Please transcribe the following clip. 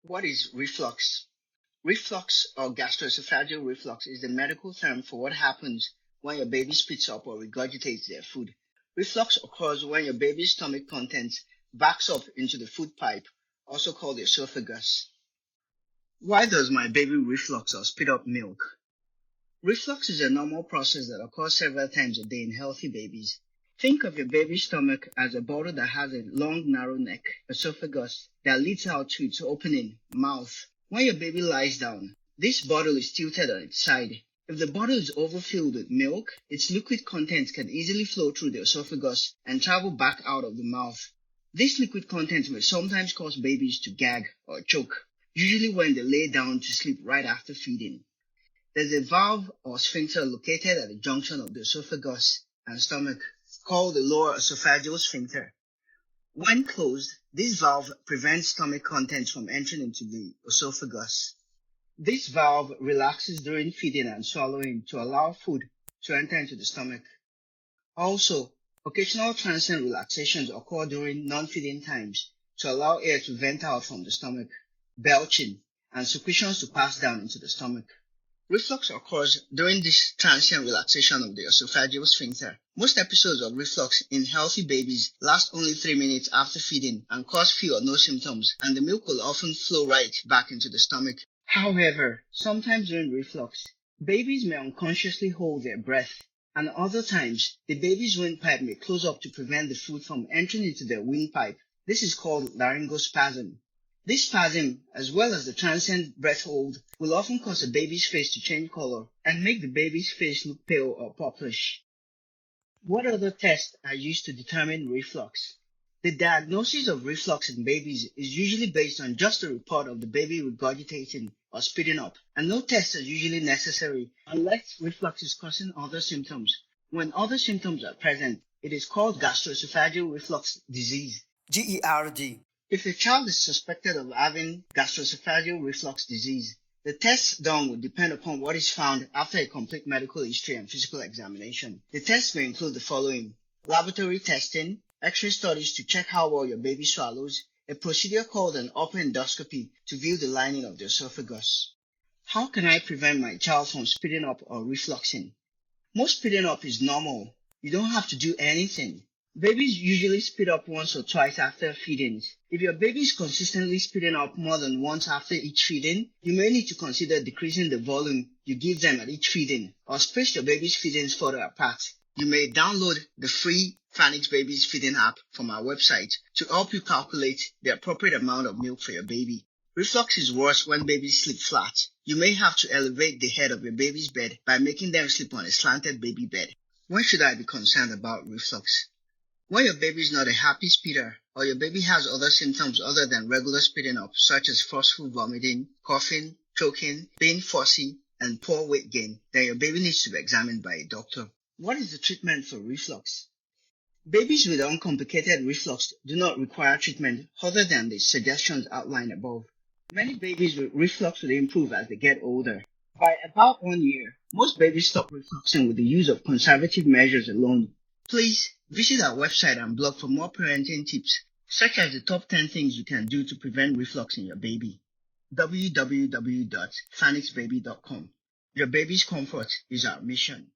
What is reflux? Reflux or gastroesophageal reflux is the medical term for what happens when your baby spits up or regurgitates their food. Reflux occurs when your baby's stomach contents backs up into the food pipe, also called the esophagus. Why does my baby reflux or spit up milk? Reflux is a normal process that occurs several times a day in healthy babies. Think of your baby's stomach as a bottle that has a long, narrow neck, esophagus, that leads out to its opening, mouth. When your baby lies down, this bottle is tilted on its side. If the bottle is overfilled with milk, its liquid contents can easily flow through the esophagus and travel back out of the mouth. This liquid content may sometimes cause babies to gag or choke, usually when they lay down to sleep right after feeding. There's a valve or sphincter located at the junction of the esophagus and stomach, called the lower esophageal sphincter. When closed, this valve prevents stomach contents from entering into the esophagus. This valve relaxes during feeding and swallowing to allow food to enter into the stomach. Also, occasional transient relaxations occur during non-feeding times to allow air to vent out from the stomach, belching, and secretions to pass down into the stomach. Reflux occurs during this transient relaxation of the esophageal sphincter. Most episodes of reflux in healthy babies last only 3 minutes after feeding and cause few or no symptoms, and the milk will often flow right back into the stomach. However, sometimes during reflux, babies may unconsciously hold their breath, and other times, the baby's windpipe may close up to prevent the food from entering into their windpipe. This is called laryngospasm. This spasm, as well as the transient breath hold, will often cause a baby's face to change color and make the baby's face look pale or purplish. What other tests are used to determine reflux? The diagnosis of reflux in babies is usually based on just a report of the baby regurgitating or spitting up, and no tests are usually necessary unless reflux is causing other symptoms. When other symptoms are present, it is called gastroesophageal reflux disease. GERD. If a child is suspected of having gastroesophageal reflux disease, the tests done will depend upon what is found after a complete medical history and physical examination. The tests may include the following: laboratory testing, X-ray studies to check how well your baby swallows, a procedure called an upper endoscopy to view the lining of the esophagus. How can I prevent my child from spitting up or refluxing? Most spitting up is normal. You don't have to do anything. Babies usually spit up once or twice after feedings. If your baby is consistently spitting up more than once after each feeding, you may need to consider decreasing the volume you give them at each feeding, or space your baby's feedings further apart. You may download the free Faniks Babies Feeding app from our website to help you calculate the appropriate amount of milk for your baby. Reflux is worse when babies sleep flat. You may have to elevate the head of your baby's bed by making them sleep on a slanted baby bed. When should I be concerned about reflux? When your baby is not a happy spitter, or your baby has other symptoms other than regular spitting up, such as forceful vomiting, coughing, choking, being fussy, and poor weight gain, then your baby needs to be examined by a doctor. What is the treatment for reflux? Babies with uncomplicated reflux do not require treatment other than the suggestions outlined above. Many babies with reflux will improve as they get older. By about 1 year, most babies stop refluxing with the use of conservative measures alone. Please visit our website and blog for more parenting tips, such as the top 10 things you can do to prevent reflux in your baby. www.faniksbaby.com. Your baby's comfort is our mission.